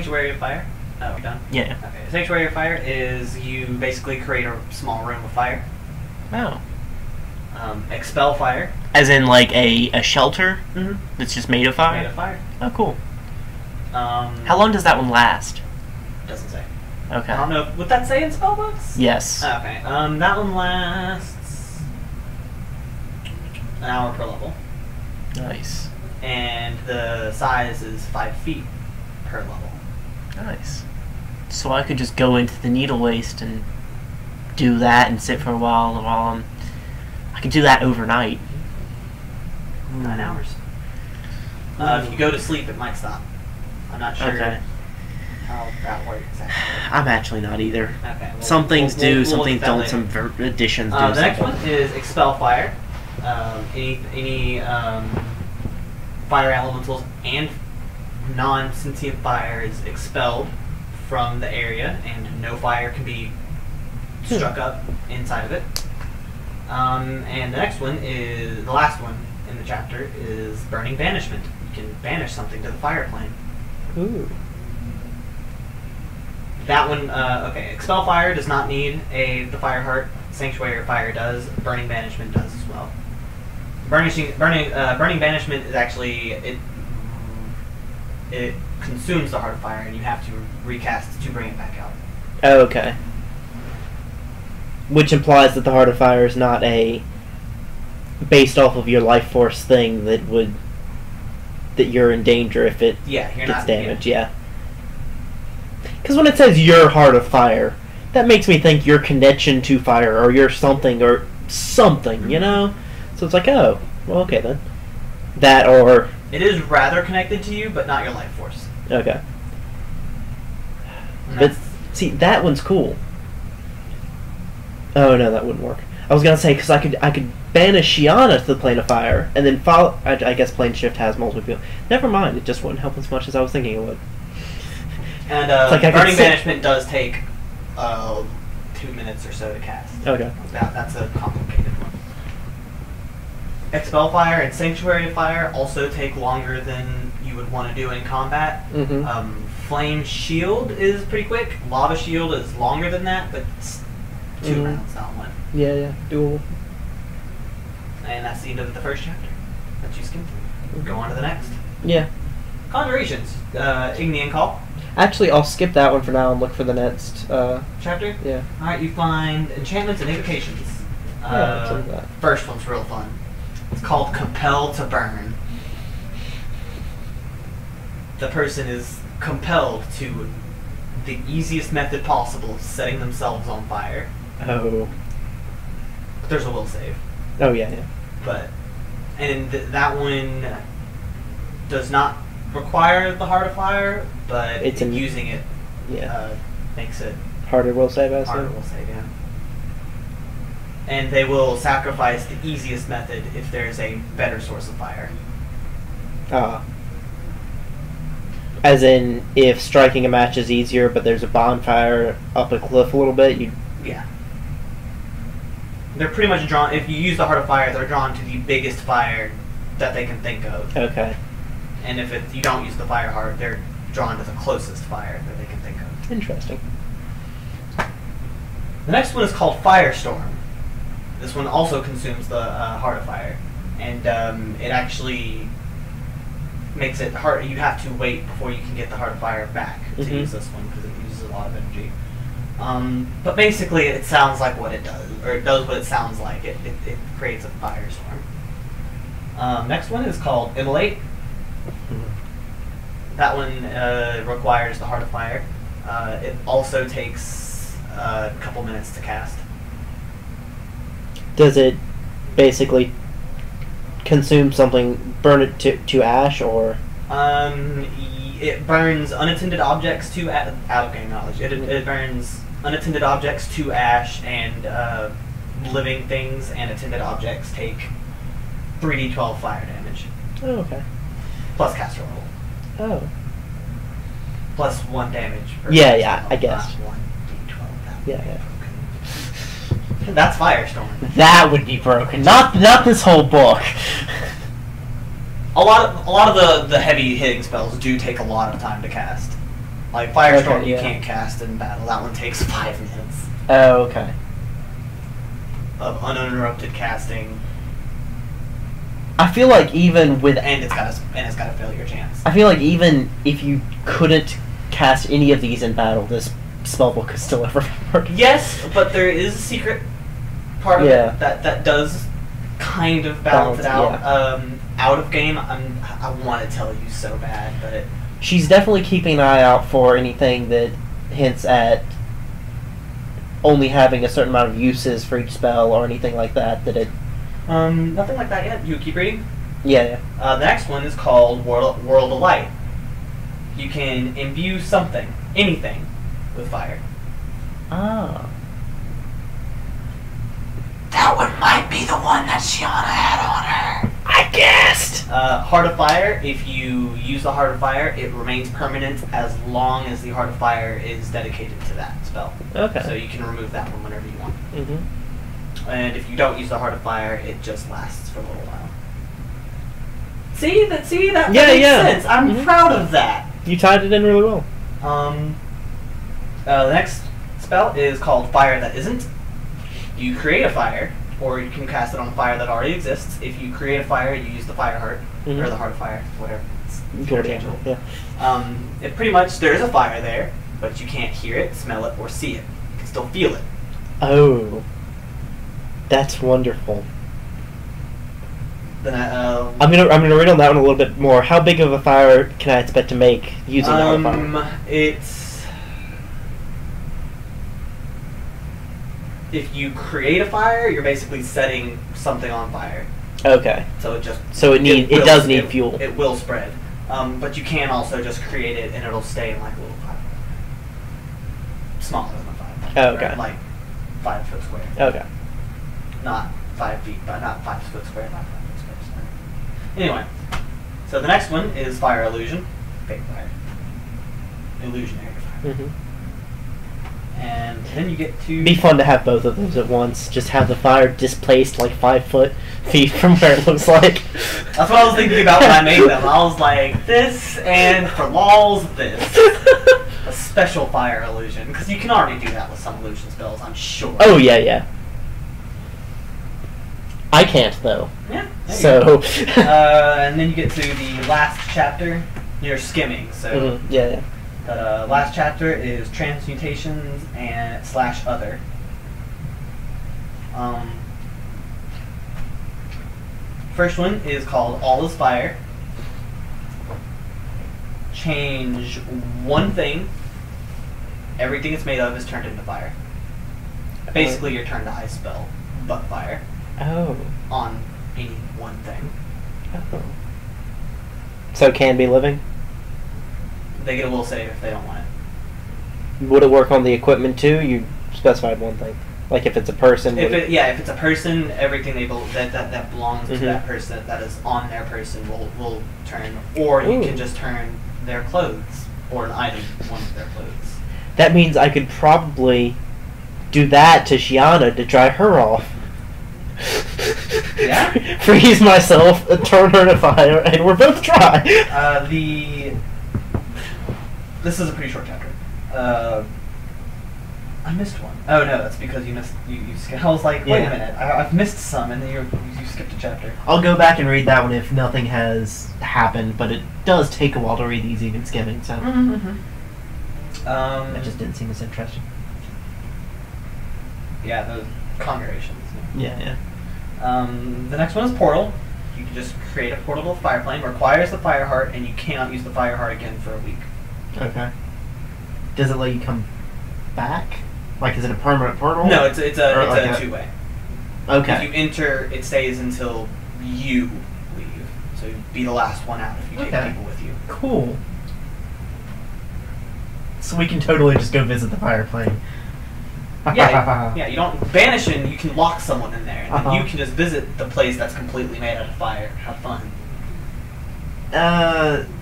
Sanctuary of Fire? Oh, we're done? Yeah. Okay. Sanctuary of Fire is you basically create a small room of fire. Oh. Expel Fire. As in, like, a shelter Mm-hmm. that's just made of fire? Made of fire. Oh, cool. How long does that one last? Doesn't say. Okay. I don't know. Would that say in spellbooks? Yes. Okay. That one lasts an hour per level. Nice. And the size is 5 feet per level. Nice. So I could just go into the needle waste and do that and sit for a while I could do that overnight. 9 hours. If you go to sleep, it might stop. I'm not sure how that works exactly. I'm actually not either. Okay. Some things do, some look things at that don't, later. some editions do. The next one is Expel Fire. Any fire elementals and non-sentient fire is expelled from the area, and no fire can be struck up inside of it. And the next one is, the last one in the chapter, is Burning Banishment. You can banish something to the fire plane. Ooh. That one, okay, Expel Fire does not need the Fire Heart. Sanctuary of Fire does. Burning Banishment does as well. Burning Banishment is actually, it consumes the Heart of Fire, and you have to recast to bring it back out. Oh, okay. Which implies that the Heart of Fire is not a based off of your life force thing that you're in danger if it gets damaged. Yeah. Because when it says your Heart of Fire, that makes me think your connection to fire or your something, you know? So it's like, oh, well, okay then. That or... It is rather connected to you, but not your life force. Okay. But, see, that one's cool. Oh, no, that wouldn't work. I was going to say, because I could banish Shiana to the Plane of Fire, and then follow... I guess Plane Shift has multiple people. Never mind, it just wouldn't help as much as I was thinking it would. And like Burning Banishment does take 2 minutes or so to cast. Okay. That's a complicated one. Expel Fire and Sanctuary of Fire also take longer than you would want to do in combat. Mm-hmm. Flame Shield is pretty quick. Lava Shield is longer than that, but it's 2 rounds, not one. Yeah, doable. And that's the end of the first chapter that you skimmed through. Go on to the next. Yeah. Conjurations. Ignian Call. Actually, I'll skip that one for now and look for the next chapter? Yeah. Alright, you find enchantments and invocations. That. First one's real fun. It's called Compel to Burn. The person is compelled to the easiest method possible of setting themselves on fire. Oh. But there's a will save. Oh, yeah. And that one does not require the Heart of Fire, but using it makes it harder will save, I harder will save, yeah. And they will sacrifice the easiest method if there's a better source of fire. As in, if striking a match is easier, but there's a bonfire up a cliff a little bit, Yeah. They're pretty much drawn, if you use the Heart of Fire, they're drawn to the biggest fire that they can think of. Okay. And if you don't use the Fire Heart, they're drawn to the closest fire that they can think of. Interesting. The next one is called Firestorm. This one also consumes the Heart of Fire. And it actually makes it hard. You have to wait before you can get the Heart of Fire back to use this one, because it uses a lot of energy. But basically, it sounds like what it does, or it does what it sounds like. It creates a firestorm. Next one is called Immolate. That one requires the Heart of Fire. It also takes a couple minutes to cast. Does it basically consume something, burn it to ash, or? It burns unattended objects to out-of-game knowledge. It burns unattended objects to ash, and living things and attended objects take 3d12 fire damage. Oh, okay. Plus caster level. Oh. Plus 1 damage per Yeah, I guess. 1d12. Yeah. That's Firestorm. That would be broken. Not this whole book. A lot of the heavy hitting spells do take a lot of time to cast. Like Firestorm, you can't cast in battle. That one takes 5 minutes. Oh, okay. Of uninterrupted casting. I feel like even with and it's got a failure chance. I feel like even if you couldn't cast any of these in battle, this spellbook could still ever work. Yes, but there is a secret part of it that does kind of balance it out. Yeah. Out of game, I want to tell you so bad, but she's definitely keeping an eye out for anything that hints at only having a certain amount of uses for each spell or anything like that. That it. Nothing like that yet. You keep reading? Yeah. The next one is called World of Light. You can imbue something, anything, with fire. Ah. That one might be the one that Shiana had on her. I guessed! Heart of Fire, if you use the Heart of Fire, it remains permanent as long as the Heart of Fire is dedicated to that spell. Okay. So you can remove that one whenever you want. Mm-hmm. And if you don't use the Heart of Fire, it just lasts for a little while. See? That makes sense. I'm proud of that. You tied it in really well. The next spell is called Fire That Isn't. You create a fire, or you can cast it on a fire that already exists. If you create a fire, you use the Fire Heart, or the Heart of Fire, whatever. It's interchangeable. Yeah. It pretty much, there's a fire there, but you can't hear it, smell it, or see it. You can still feel it. Oh. That's wonderful. Then I'm gonna read on that one a little bit more. How big of a fire can I expect to make using the fire? If you create a fire, you're basically setting something on fire. Okay. So it does need fuel. It will spread, but you can also just create it and it'll stay in like a little fire, smaller than a fire. Oh, okay. Right? Like 5 foot square. Okay. Not 5 feet, but not 5 foot square, not 5 foot square. Sorry. Anyway, so the next one is Fire Illusion. Fake fire. Illusionary fire. Mm-hmm. And then you get to... It'd be fun to have both of those at once. Just have the fire displaced like 5 feet from where it looks like. That's what I was thinking about when I made them. I was like, this, and for lols, this. A special fire illusion. Because you can already do that with some illusion spells, I'm sure. Oh, yeah. I can't, though. Yeah. So... and then you get to the last chapter. You're skimming, so... Mm-hmm. Yeah. Last chapter is Transmutations and / Other. First one is called All is Fire. Change one thing. Everything it's made of is turned into fire. Basically, your turn to ice spell, but fire. Oh. On any one thing. Oh. So it can be living? They get a little save if they don't want it. Would it work on the equipment too? You specified one thing. Like if it's a person. If it's a person, everything that belongs to that person, that is on their person, will turn. Or you can just turn their clothes or an item one of their clothes. That means I could probably do that to Shiana to dry her off. Yeah. Freeze myself, turn her to fire, and we're both dry. This is a pretty short chapter. I missed one. Oh no, that's because you missed. You skipped. I was like, wait a minute, I've missed some, and then you skipped a chapter. I'll go back and read that one if nothing has happened, but it does take a while to read these even skimming. So that just didn't seem as interesting. Yeah, the congregations. Yeah. The next one is Portal. You can just create a portable fire flame. Requires the Fire Heart, and you cannot use the Fire Heart again for a week. Okay. Does it let you come back? Like, is it a permanent portal? No, it's a two-way. Okay. If you enter, it stays until you leave. So you'd be the last one out if you take people with you. Cool. So we can totally just go visit the fire flame. Yeah, you don't banish and you can lock someone in there, and then you can just visit the place that's completely made out of fire. Have fun.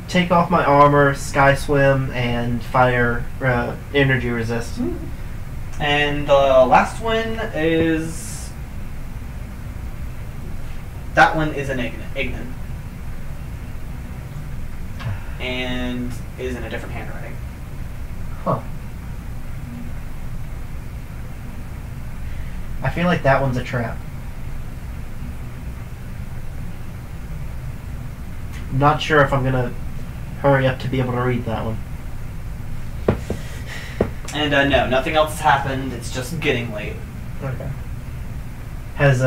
Take off my armor, sky swim, and fire energy resist. And the last one is... That one is an Ignan. And is in a different handwriting. feel like that one's a trap. I'm not sure if I'm gonna hurry up to be able to read that one. And no, nothing else has happened. It's just getting late. Okay. Has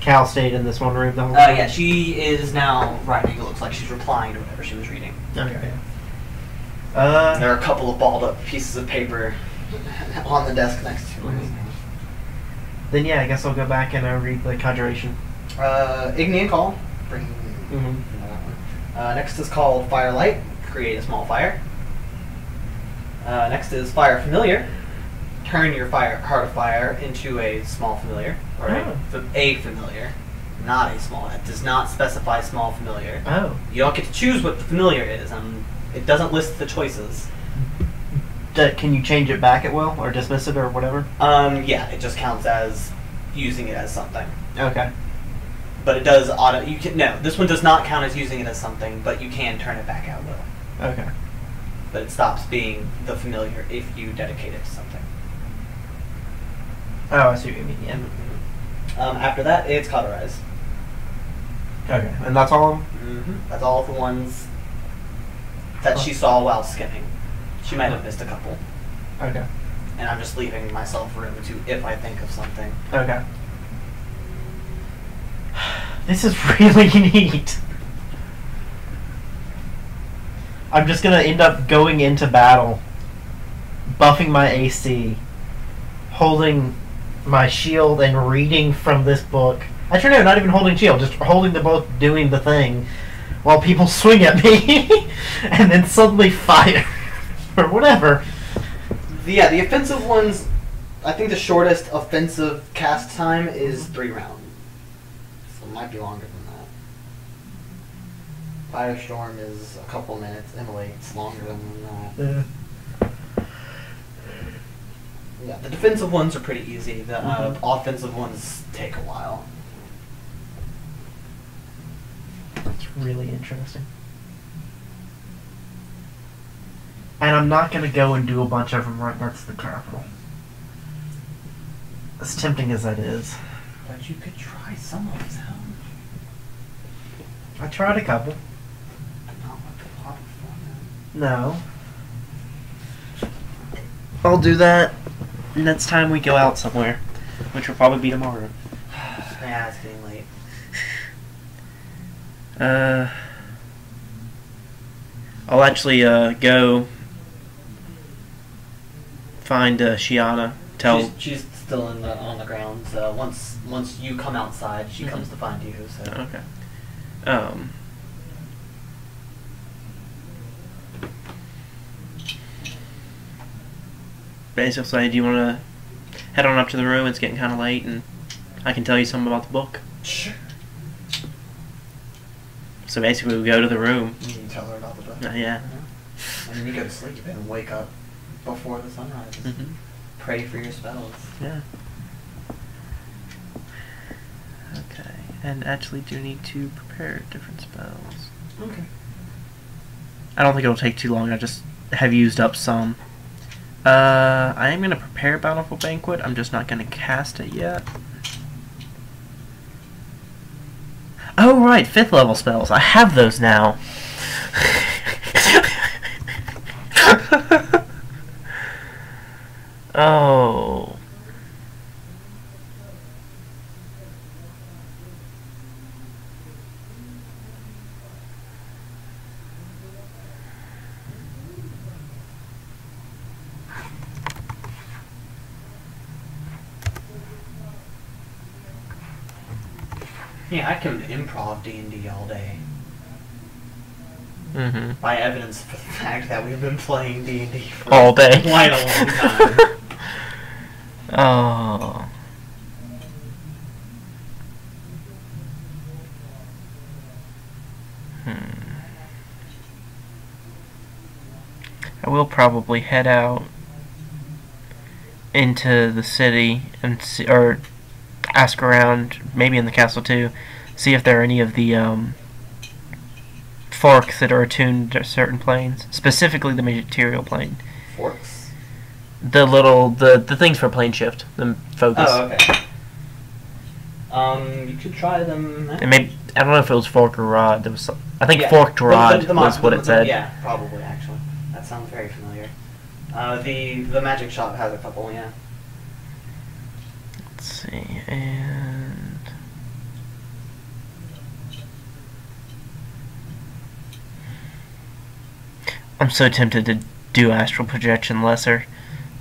Cal stayed in this one room the whole time? Yeah, she is now writing. It looks like she's replying to whatever she was reading. Okay. There are a couple of balled up pieces of paper on the desk next to her. Then yeah, I guess I'll go back and read the conjuration. Igni and Call. Bring that one. Next is called Firelight. Create a small fire. Next is Fire Familiar. Turn your Heart of Fire into a small familiar. Or a familiar. Not a small. It does not specify small familiar. Oh. You don't get to choose what the familiar is. It doesn't list the choices. Can you change it back at will? Or dismiss it or whatever? Yeah, it just counts as using it as something. Okay. But it does no, this one does not count as using it as something, but you can turn it back at will. Okay. But it stops being the familiar if you dedicate it to something. Oh, I see what you mean, yeah. After that, it's Cauterize. Okay, and that's all of them? That's all of the ones that she saw while skimming. She might have missed a couple. Okay. And I'm just leaving myself room to if I think of something. Okay. This is really neat. I'm just gonna end up going into battle, buffing my AC, holding my shield and reading from this book. Actually, no, not even holding shield, just holding the book, doing the thing, while people swing at me, and then suddenly fire, or whatever. Yeah, the offensive ones, I think the shortest offensive cast time is 3 rounds. So it might be longer than that. Firestorm is a couple minutes. Immolate's longer than that. Yeah, the defensive ones are pretty easy. The offensive ones take a while. That's really interesting. And I'm not going to go and do a bunch of them right next to the capital. As tempting as that is. But you could try some of them. I tried a couple. Not with a lot of fun. No. I'll do that next time we go out somewhere, which will probably be tomorrow. Yeah, it's getting late. I'll actually go find Shiana. She's still on the grounds. Once you come outside, she comes to find you. So. Okay. Basically, do you want to head on up to the room? It's getting kind of late, and I can tell you something about the book. Sure. So basically, we go to the room. You can tell her about the book. Yeah. And then you go to sleep and wake up before the sun rises. Pray for your spells. Yeah. Okay. And actually do need to prepare different spells. Okay. I don't think it'll take too long. I just have used up some. I am going to prepare Bountiful Banquet. I'm just not going to cast it yet. Oh, right. 5th level spells. I have those now. Oh. Yeah, I can improv D&D all day. By evidence for the fact that we've been playing D&D for all day. Quite a long time. Oh. I will probably head out into the city and see, or ask around, maybe in the castle too, see if there are any of the forks that are attuned to certain planes, specifically the material plane. Forks? The things for plane shift, the focus. Oh, okay. You could try them. And maybe I don't know if it was fork or rod. There was I think forked rod was what it said. Yeah, probably actually. That sounds very familiar. The magic shop has a couple. Yeah. Let's see, and I'm so tempted to do astral projection lesser,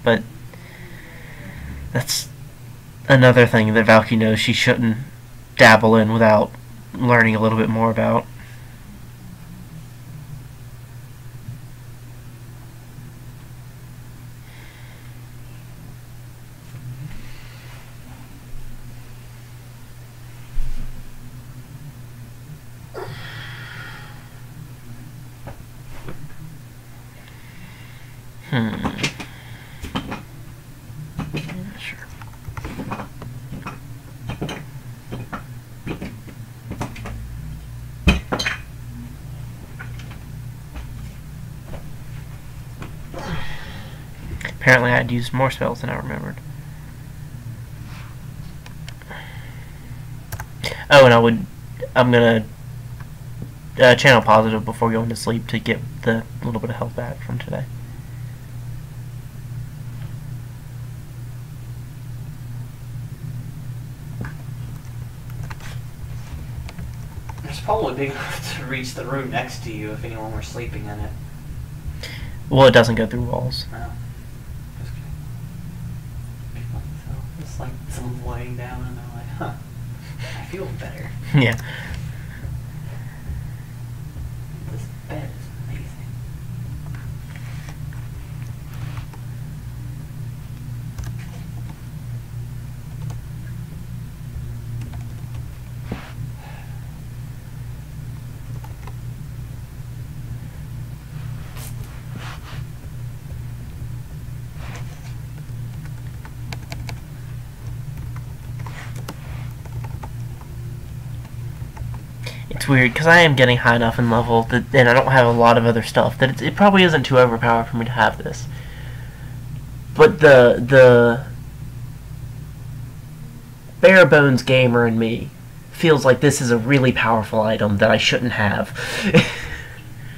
but that's another thing that Valky knows she shouldn't dabble in without learning a little bit more about. Sure. Apparently I had used more spells than I remembered. Oh, and I'm gonna channel positive before going to sleep to get the little bit of health back from today. It's probably big enough to reach the room next to you if anyone were sleeping in it. Well, it doesn't go through walls. No. Just like someone's laying down and they're like, huh, I feel better. Yeah. This bed is amazing. It's weird, because I am getting high enough in level, that, and I don't have a lot of other stuff, that it probably isn't too overpowered for me to have this. But the bare bones gamer in me feels like this is a really powerful item that I shouldn't have.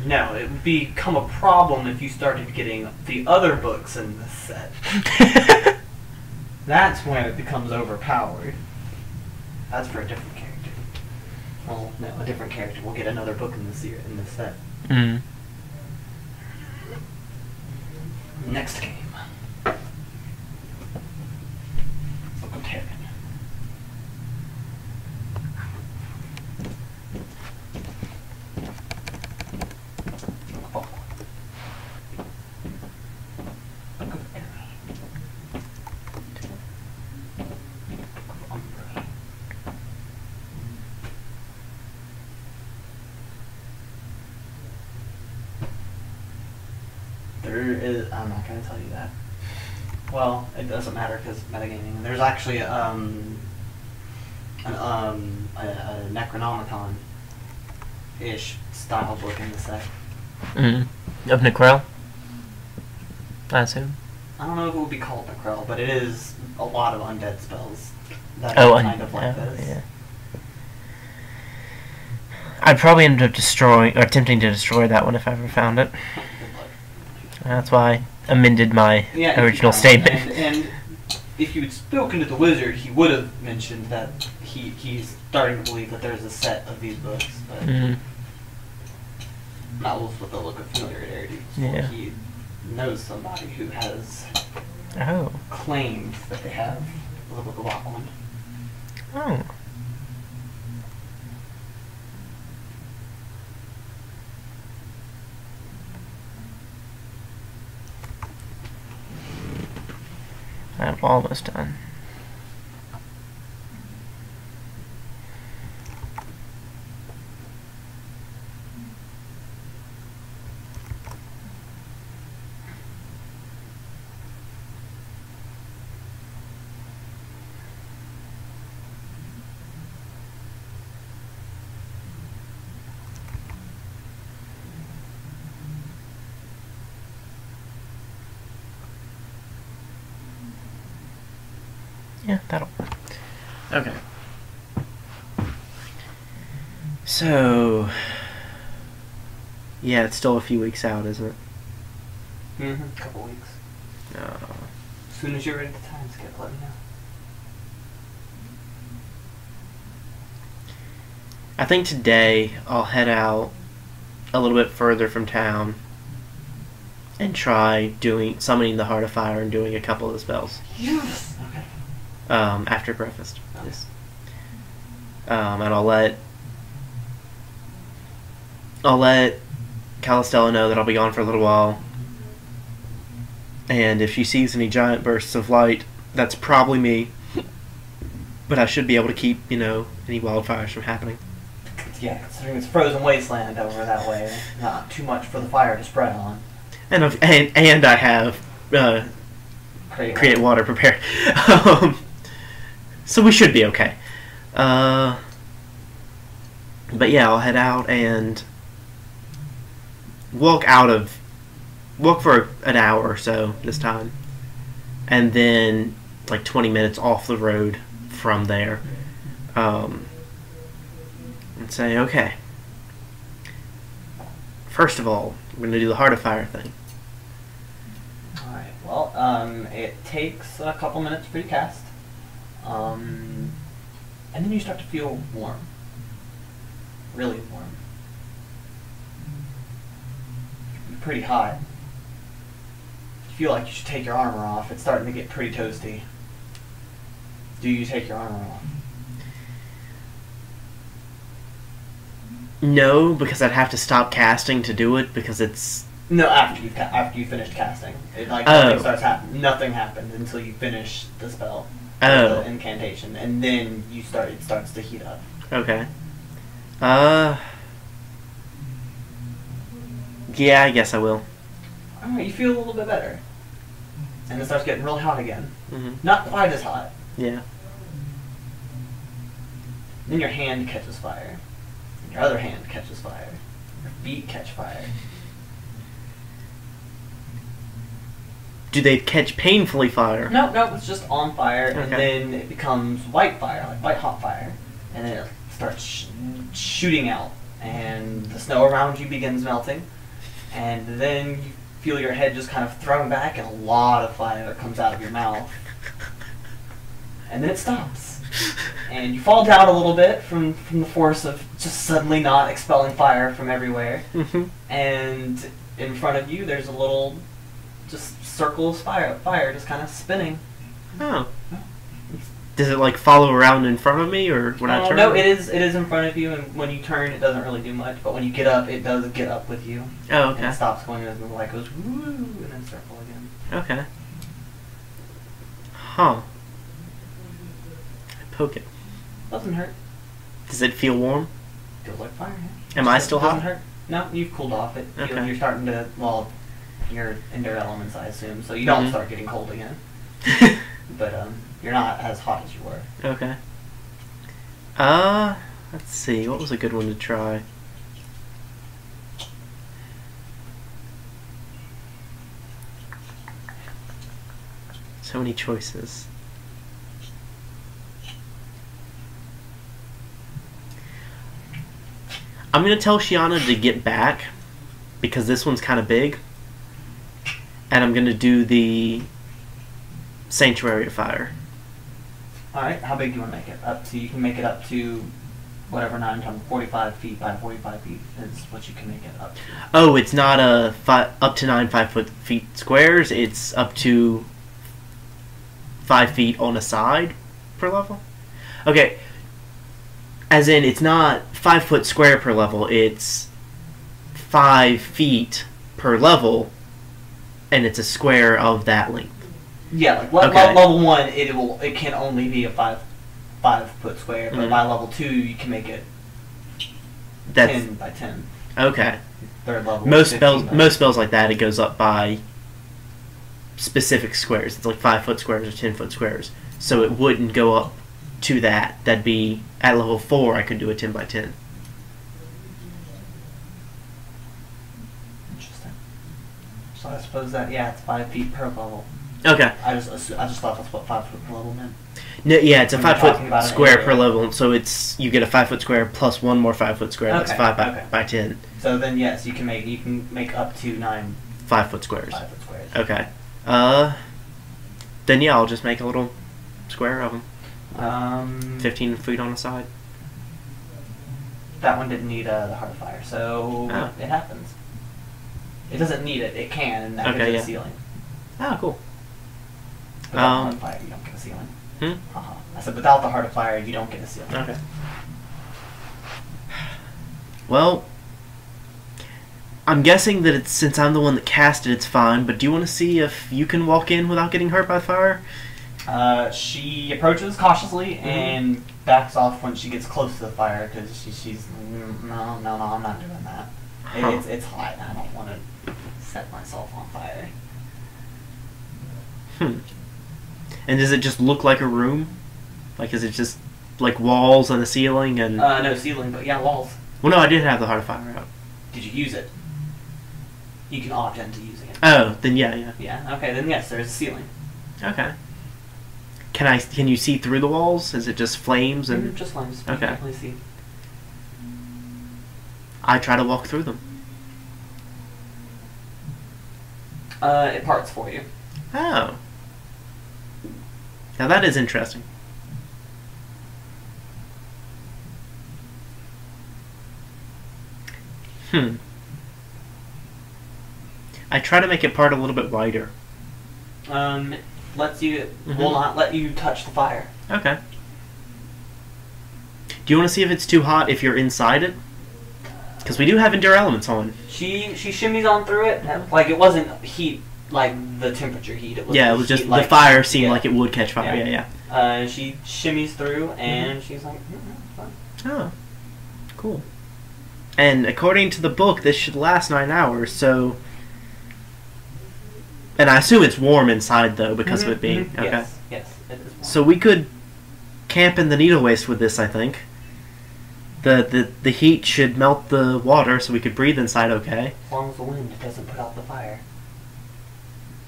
No, it would become a problem if you started getting the other books in this set. That's when it becomes overpowered. That's for a different character. Well, no, a different character will get another book in this set. Mm. Next game. Book of Terran. Oh. Book of Terran. Book of Umbra. There is. I'm not going to tell you that. Well, it doesn't matter because metagaming. There's actually a Necronomicon-ish style book in the set. Mm-hmm. Of Necrel? I assume. I don't know if it would be called Necrel, but it is a lot of undead spells that are kind of like this. Yeah. I'd probably end up attempting to destroy that one if I ever found it. That's why I amended my original statement. And if you had spoken to the wizard, he would have mentioned that he's starting to believe that there's a set of these books, but not with the look of familiarity. Yeah. He knows somebody who has claimed that they have the Book of Aquaman. Oh. I'm almost done. Yeah, that'll work. Okay. So, yeah, it's still a few weeks out, isn't it? Mm-hmm. A couple weeks. As soon as you're ready to time skip, let me know. I think today I'll head out a little bit further from town and try summoning the Heart of Fire and doing a couple of the spells. Yes! Okay. After breakfast. Yes. And I'll let Calistella know that I'll be gone for a little while. And if she sees any giant bursts of light, that's probably me. But I should be able to keep, any wildfires from happening. Yeah, considering it's frozen wasteland over that way, not too much for the fire to spread on. And I have create water prepared. So we should be okay. But yeah, I'll head out and walk for an hour or so this time, and then like 20 minutes off the road from there, and say, okay, first of all, we're going to do the Heart of Fire thing. Alright, well, it takes a couple minutes for you to cast, and then you start to feel warm. Really warm. You're pretty hot. You feel like you should take your armor off. It's starting to get pretty toasty. Do you take your armor off? No, because I'd have to stop casting to do it, because it's... No, after you finished casting. Nothing happened until you finish the spell. The incantation. And then it starts to heat up. Okay. Yeah, I guess I will. Alright, you feel a little bit better. And it starts getting really hot again. Mm-hmm. Not quite as hot. Yeah. Then your hand catches fire. And your other hand catches fire. Your feet catch fire. Do they catch painfully fire? No, it's just on fire, okay. And then it becomes white fire, like white hot fire. And then it starts shooting out. And the snow around you begins melting. And then you feel your head just kind of thrown back, and a lot of fire comes out of your mouth. And then it stops. And you fall down a little bit from the force of just suddenly not expelling fire from everywhere. Mm-hmm. And in front of you, there's a little just circle of fire just kind of spinning. Oh. Does it like follow around in front of me, or when I turn? No, it is in front of you, and when you turn, it doesn't really do much. But when you get up, it does get up with you. Oh, okay. And it stops going, and the light goes woo, and then circle again. Okay. Huh. I poke it. Doesn't hurt. Does it feel warm? Feels like fire. Yeah. Am I still hot? Doesn't hurt. No, you've cooled off. You're starting to, well, you're in their elements, I assume, so you don't start getting cold again. But you're not as hot as you were. Okay. Let's see. What was a good one to try? So many choices. I'm going to tell Shiana to get back, because this one's kind of big. And I'm going to do the Sanctuary of Fire. Alright, how big do you want to make it? You can make it up to whatever 9 times 45 feet by 45 feet is what you can make it up to. Oh, it's not up to 9 5-foot squares. It's up to 5 feet on a side per level. Okay, as in it's not 5-foot square per level. It's 5 feet per level, and it's a square of that length. Yeah, like level 1, it can only be a 5-foot square, but by level 2 you can make it 10 by 10. Okay. Third level. Most spells like that, it goes up by specific squares. It's like 5-foot squares or 10-foot squares. So it wouldn't go up to that. That'd be at level 4. I could do a 10 by 10. Interesting. So I suppose that it's 5 feet per level. Okay. I just thought that's what 5 foot per level meant. No, yeah, it's a 5 foot square per area. level, so you get a 5 foot square plus one more 5 foot square. That's 5 by 10. So then yes, you can make up to 9 5 foot squares. 5 foot squares. Okay. Then yeah, I'll just make a little square of them. 15 feet on the side. That one didn't need the heart of fire, so it happens. It doesn't need it. It can, and that gives it a ceiling. Ah, cool. Without the heart of fire, you don't get a ceiling. I said without the heart of fire, you don't get a ceiling. Okay. Well, I'm guessing that it's since I'm the one that cast it, it's fine. But do you want to see if you can walk in without getting hurt by fire? She approaches cautiously and backs off when she gets close to the fire because she's no, I'm not doing that. It's hot and I don't want to set myself on fire. And does it just look like a room? Like, is it just like walls and a ceiling and? No ceiling, but yeah, walls. Well, no, I did have the heart of fire out. Did you use it? You can opt into using it. Oh, then yeah. Yeah. Okay, then yes, there's a ceiling. Okay. Can you see through the walls? Is it just flames and? Just flames. Okay. You can definitely see. I try to walk through them. It parts for you. Oh. Now that is interesting. I try to make it part a little bit wider. Lets you will not let you touch the fire. Okay. Do you want to see if it's too hot if you're inside it? Because we do have endure elements on. She shimmies on through it. Like it wasn't heat, like the temperature heat. It was it was just heat, the fire seemed like it would catch fire. Yeah. She shimmies through and she's like, fine. Oh, cool. And according to the book, this should last 9 hours. So, and I assume it's warm inside though because of it being okay. Yes, it is warm. So we could camp in the needle waste with this, I think. The heat should melt the water so we could breathe inside okay. As long as the wind doesn't put out the fire.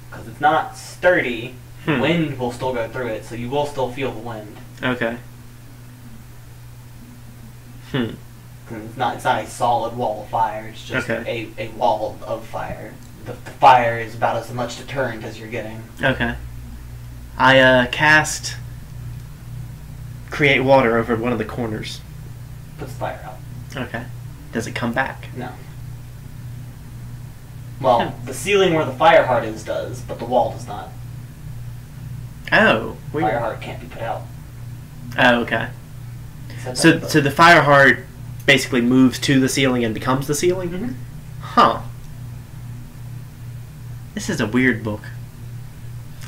Because it's not sturdy, wind will still go through it, so you will still feel the wind. Okay. It's not a solid wall of fire, it's just a wall of fire. The fire is about as much deterrent as you're getting. Okay. I cast Create Water over one of the corners. Puts the fire out. Okay. Does it come back? No. Well, the ceiling where the fire heart is does, but the wall does not. Oh, weird. Fire heart can't be put out. Oh, okay. So the fire heart basically moves to the ceiling and becomes the ceiling? Huh. This is a weird book.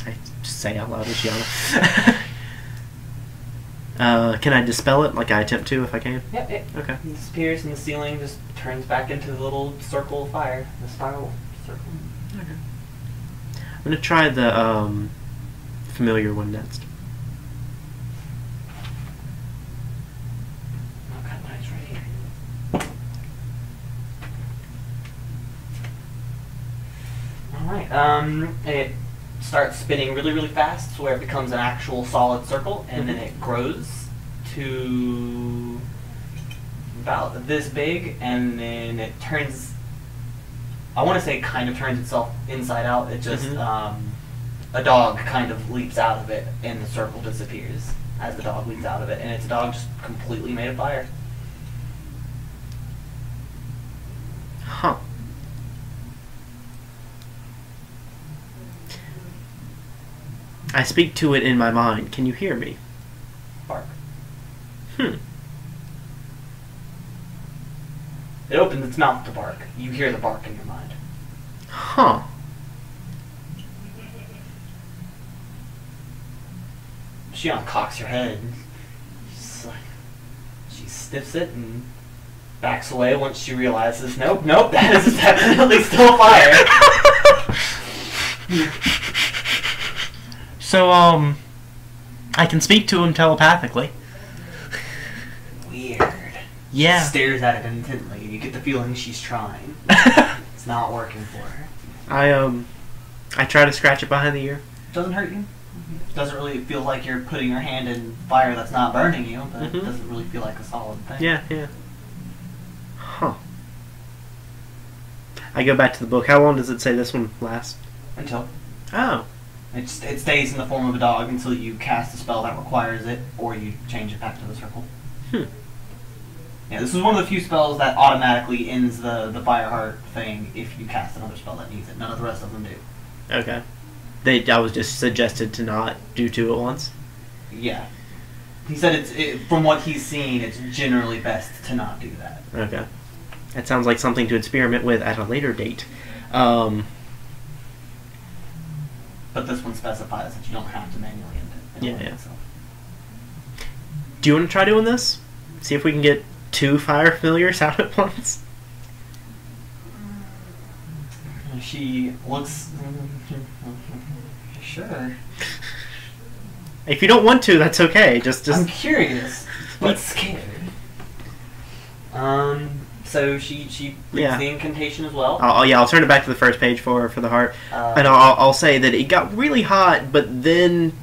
I just say out loud, Hijinks. Can I dispel it like I attempt to if I can? Yep. Okay. It disappears and the ceiling just turns back into the little circle of fire. The spiral circle. Okay. I'm going to try the familiar one next. Okay, nice right here. Alright, it starts spinning really, really fast so where it becomes an actual solid circle, and then it grows to about this big, and then it turns, I want to say kind of turns itself inside out. It just, a dog kind of leaps out of it, and the circle disappears as the dog leaps out of it, and it's a dog just completely made of fire. Huh. I speak to it in my mind. Can you hear me? Bark. Hmm. It opens its mouth to bark. You hear the bark in your mind. Huh. She uncocks her head. She stiffs it and backs away once she realizes, nope, that is definitely still fire. So, I can speak to him telepathically. Weird. Yeah. She stares at it intently, and you get the feeling she's trying. It's not working for her. I try to scratch it behind the ear. doesn't hurt you. It doesn't really feel like you're putting your hand in fire that's not burning you, but it doesn't really feel like a solid thing. Yeah, yeah. Huh. I go back to the book. How long does it say this one lasts? Until. Oh. It stays in the form of a dog until you cast a spell that requires it, or you change it back to the circle. Yeah, this is one of the few spells that automatically ends the Fireheart thing if you cast another spell that needs it. None of the rest of them do. Okay. I was just suggested to not do 2 at once. Yeah. He said from what he's seen, it's generally best to not do that. Okay. That sounds like something to experiment with at a later date. But this one specifies that you don't have to manually end it. Yeah. Do you want to try doing this? See if we can get 2 fire familiars out at once? She looks... Sure. If you don't want to, that's okay. Just I'm curious, but scared. So she reads the incantation as well. I'll turn it back to the first page for the heart, and I'll say that it got really hot, but then,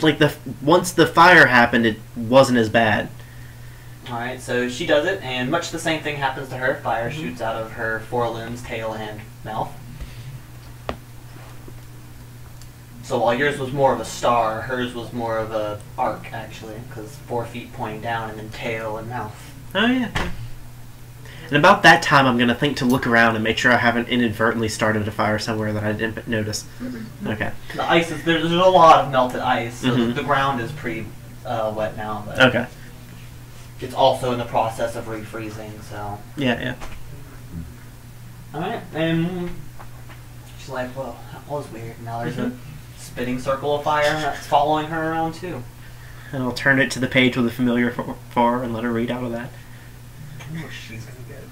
like once the fire happened, it wasn't as bad. All right, so she does it, and much the same thing happens to her. Fire shoots out of her forelimbs, tail, and mouth. So while yours was more of a star, hers was more of a arc, actually, because 4 feet pointing down and then tail and mouth. Oh, yeah. And about that time, I'm going to think to look around and make sure I haven't inadvertently started a fire somewhere that I didn't notice. Okay. The ice is... There's a lot of melted ice, so the ground is pretty wet now. But okay. It's also in the process of refreezing, so... Yeah. Alright, and she's like, well, that was weird. Now there's a spinning circle of fire that's following her around, too. And I'll turn it to the page with a familiar for and let her read out of that. I wonder what she's gonna get.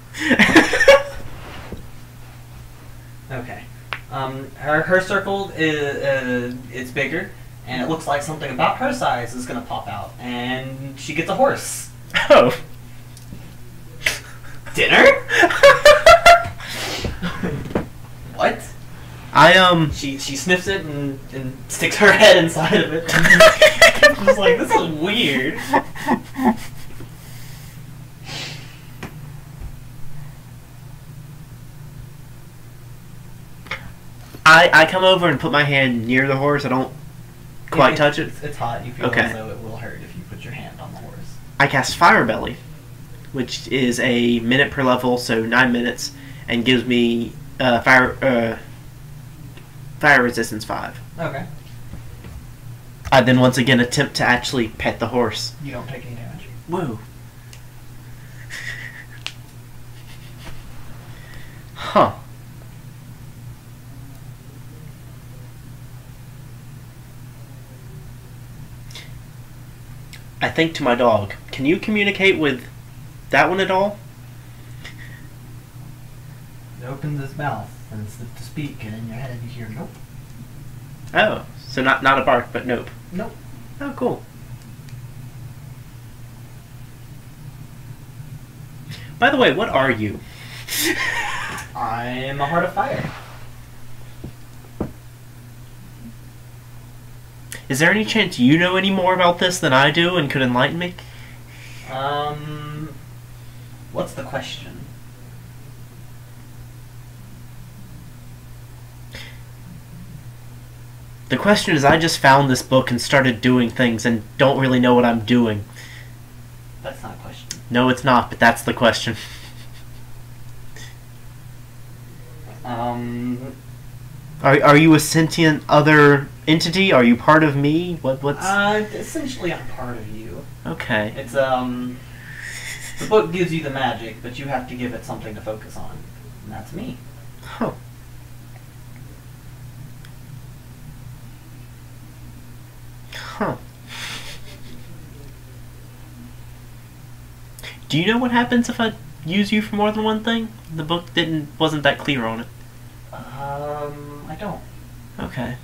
Okay. Her circle is it's bigger, and it looks like something about her size is gonna pop out, and she gets a horse. Oh. Dinner? What? She sniffs it and sticks her head inside of it. I'm just like, this is weird. I come over and put my hand near the horse. I don't quite touch it. It's hot. You feel as though it will hurt if you put your hand on the horse. I cast Fire Belly, which is a minute per level, so 9 minutes, and gives me fire resistance 5. Okay. I then once again attempt to actually pet the horse. You don't take any damage. Woo. Huh. I think to my dog, can you communicate with that one at all? It opens its mouth and it's to speak, and in your head you hear nope. Oh, so not a bark, but nope. Nope. Oh, cool. By the way, what are you? I'm a heart of fire. Is there any chance you know any more about this than I do and could enlighten me? What's the question? The question is, I just found this book and started doing things and don't really know what I'm doing. That's not a question. No, it's not, but that's the question. Are you a sentient other entity? Are you part of me? What's... Essentially I'm part of you. Okay. It's, the book gives you the magic, but you have to give it something to focus on. And that's me. Huh. Huh. Do you know what happens if I use you for more than one thing? The book wasn't that clear on it. I don't. Okay.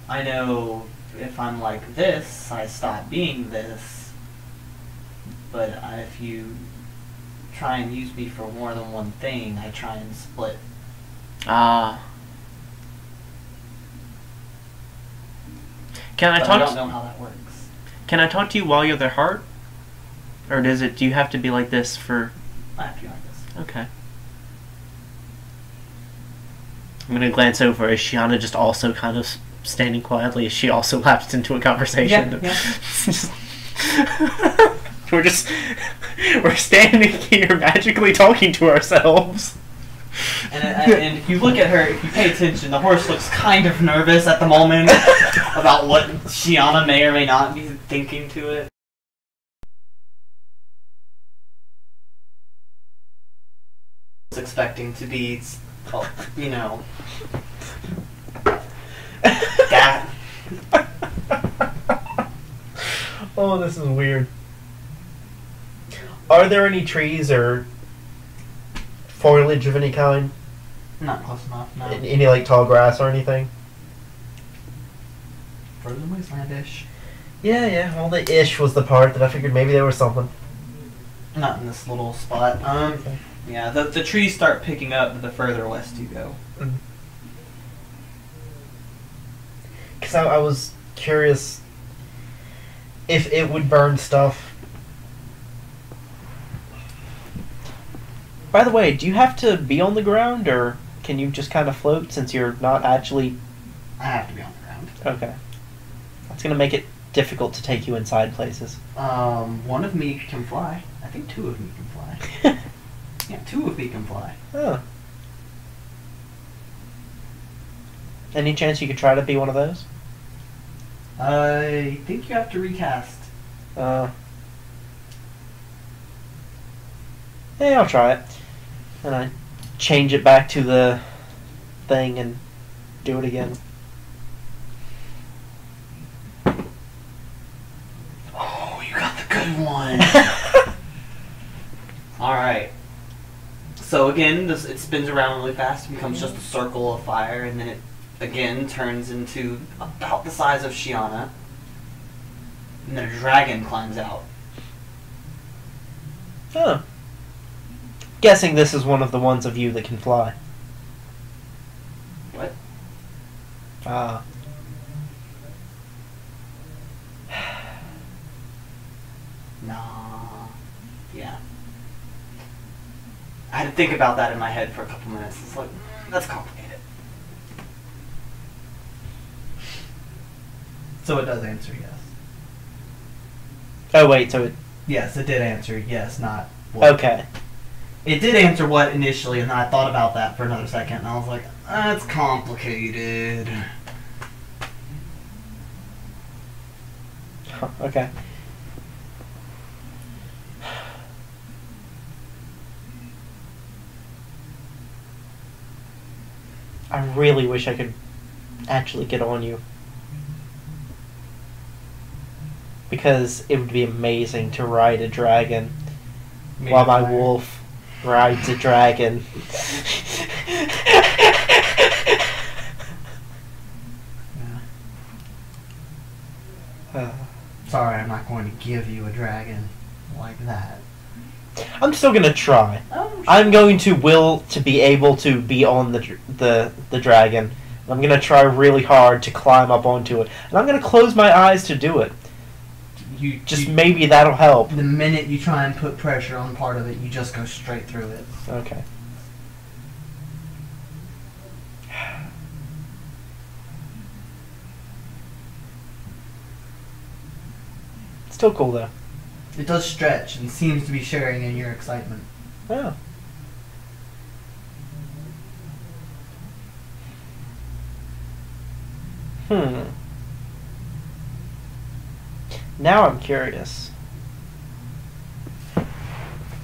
I know if I'm like this, I stop being this. But if you try and use me for more than one thing, I try and split. Ah. Can I but talk? I don't know how that works. Can I talk to you while you're the heart, or do you have to be like this for? I have to be like this. Okay. I'm gonna glance over. Is Shiana just also kind of standing quietly? Is she also lapsed into a conversation? Yeah. We're standing here magically talking to ourselves. And if you look at her, if you pay attention, the horse looks kind of nervous at the moment about what Shiana may or may not be thinking to it. I was expecting to be, you know, that. Oh, this is weird. Are there any trees or foliage of any kind? Not close enough, no. Any like tall grass or anything? Frozen wasteland-ish. Yeah. Well, the ish was the part that I figured maybe there was something. Not in this little spot. Okay. Yeah, the trees start picking up the further west you go. Because I was curious if it would burn stuff. By the way, do you have to be on the ground, or can you just kind of float since you're not actually... I have to be on the ground. Okay. That's going to make it difficult to take you inside places. One of me can fly. I think two of me can fly. Yeah, two of me can fly. Huh. Any chance you could try to be one of those? I think you have to recast. Yeah, I'll try it. And I change it back to the thing and do it again. Oh, you got the good one. Alright. So again, it spins around really fast, it becomes just a circle of fire, and then it again turns into about the size of Shiana. And then a dragon climbs out. Oh. Guessing this is one of the ones of you that can fly. What? Ah. Nah. Yeah. I had to think about that in my head for a couple minutes. It's like, that's complicated. So it does answer yes. Oh wait, so it... Yes, it did answer yes, not what. Okay. It did answer what initially, and then I thought about that for another second, and I was like, that's complicated. Huh, okay. I really wish I could actually get on you. Because it would be amazing to ride a dragon while my wolf rides a dragon. Sorry, I'm not going to give you a dragon like that. I'm still gonna try. Oh, sure. I'm going to will to be able to be on the dragon. I'm gonna try really hard to climb up onto it, and I'm gonna close my eyes to do it. Maybe that'll help. The minute you try and put pressure on part of it, you just go straight through it. Okay. Still cool though. It does stretch and seems to be sharing in your excitement. Oh. Now I'm curious.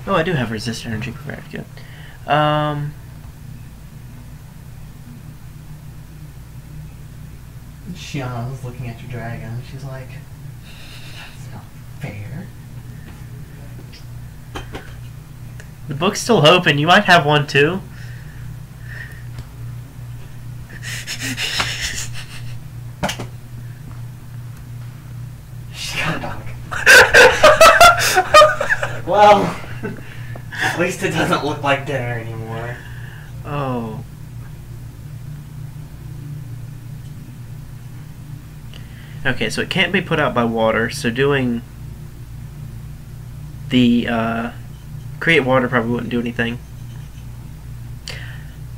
Oh, I do have resist energy prepared. Good. Shiana was looking at your dragon. She's like, that's not fair. The book's still open. You might have one too. She's got a dog. Well, at least it doesn't look like dinner anymore. Oh. Okay, so it can't be put out by water, so doing the create water probably wouldn't do anything.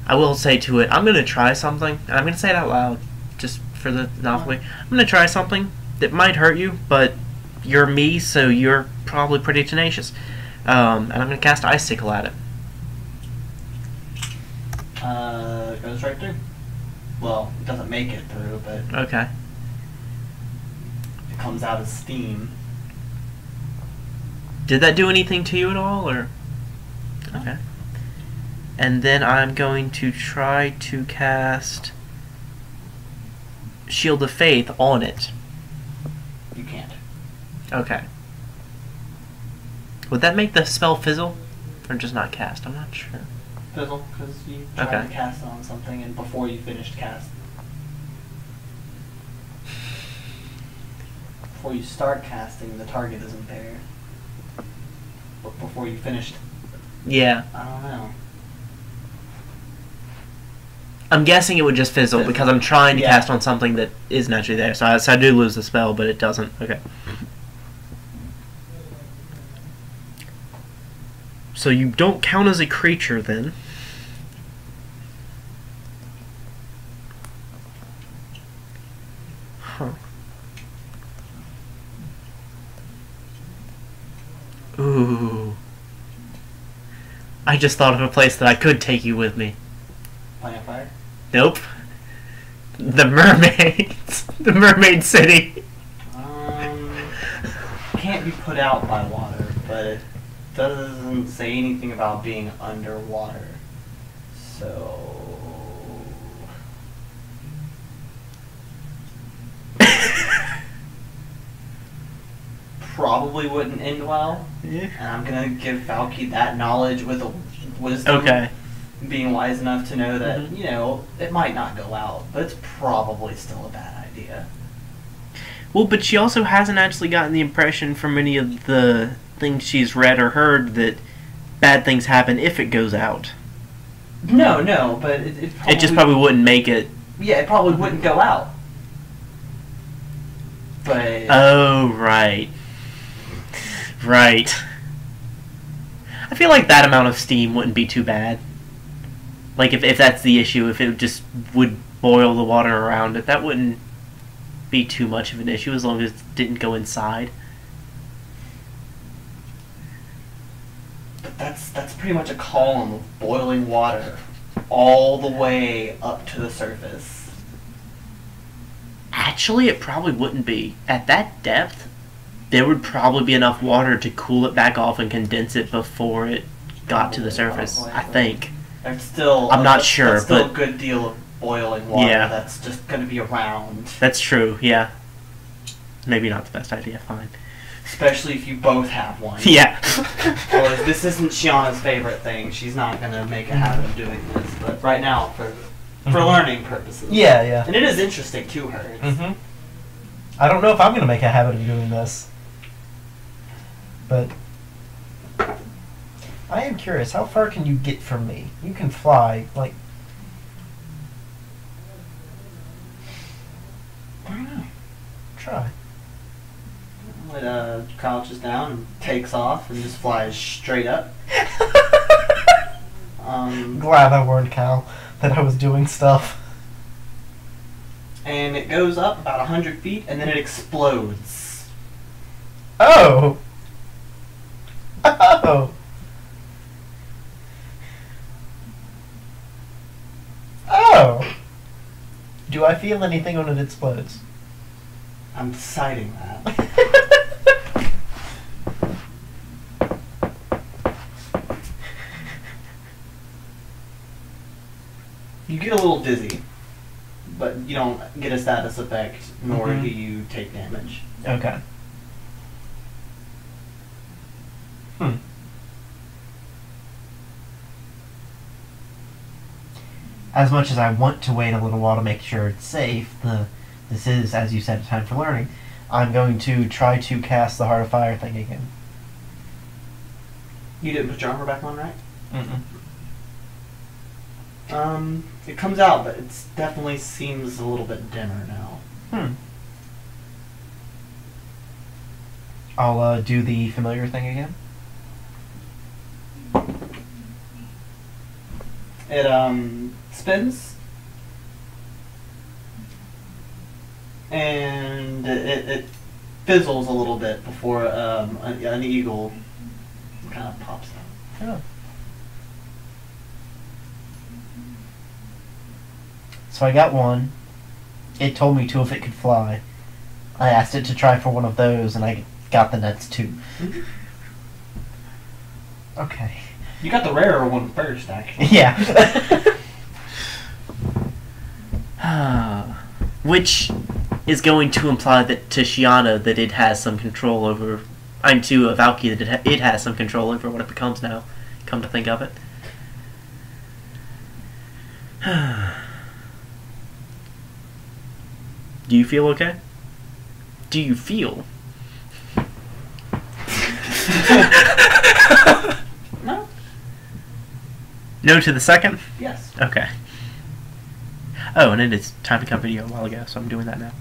I will say to it, I'm going to try something, and I'm going to say it out loud, just for the novelty. I'm going to try something that might hurt you, but you're me, so you're probably pretty tenacious. And I'm going to cast Icicle at it. Goes right through. Well, it doesn't make it through, but Okay. it comes out as steam. Did that do anything to you at all, or? Okay. And then I'm going to try to cast Shield of Faith on it. You can't. Okay. Would that make the spell fizzle? Or just not cast? I'm not sure. Fizzle, because you tried to cast it on something, and before you finished casting. Before you start casting, the target isn't there. But before you finished, Yeah. I don't know. I'm guessing it would just fizzle because I'm trying to cast on something that is naturally there. So I do lose the spell, but it doesn't. Okay. So you don't count as a creature then. Huh. Ooh. I just thought of a place that I could take you with me. Plant fire? Nope. The mermaids. The mermaid city. Can't be put out by water, but it doesn't say anything about being underwater. So... probably wouldn't end well. Yeah. And I'm gonna give Falky that knowledge with a wisdom. Okay. Being wise enough to know that, you know, it might not go out, but it's probably still a bad idea. Well, but she also hasn't actually gotten the impression from any of the things she's read or heard that bad things happen if it goes out. No, but it just probably wouldn't make it. Yeah, it probably wouldn't go out. But... oh, right. Right. I feel like that amount of steam wouldn't be too bad. Like, if that's the issue, if it just would boil the water around it, that wouldn't be too much of an issue as long as it didn't go inside. But that's pretty much a column of boiling water all the way up to the surface. Actually, it probably wouldn't be. At that depth, there would probably be enough water to cool it back off and condense it before it got to the surface, I think. There's still... I'm not sure, there's still but... a good deal of boiling water Yeah. that's just going to be around. That's true, yeah. Maybe not the best idea, fine. Especially if you both have one. Yeah. Well, this isn't Shiana's favorite thing. She's not going to make a habit of doing this. But right now, for learning purposes. Yeah, yeah. And it is interesting to her. Mm-hmm. I don't know if I'm going to make a habit of doing this. But... I am curious, how far can you get from me? You can fly, like... I don't know. Try. It crouches down and takes off and just flies straight up. Glad I warned Cal that I was doing stuff. And it goes up about 100 feet and then it explodes. Oh! Oh! Oh! Do I feel anything when it explodes? I'm deciding that. You get a little dizzy, but you don't get a status effect, nor do you take damage. Okay. As much as I want to wait a little while to make sure it's safe, this is, as you said, a time for learning, I'm going to try to cast the Heart of Fire thing again. You didn't put your armor back on, right? Mm-mm. It comes out, but it definitely seems a little bit dimmer now. I'll do the familiar thing again. It spins, and it fizzles a little bit before an eagle kind of pops out. Oh. So I got one. It told me too if it could fly. I asked it to try for one of those, and I got the nets too. Mm-hmm. Okay. You got the rarer one first, actually. Yeah. Which is going to imply that to Shiana that it has some control over... I'm to Valky that it has some control over what it becomes now, come to think of it. Do you feel okay? Do you feel? No. No to the second? Yes. Okay. Oh, and it is time to cut video a while ago, so I'm doing that now.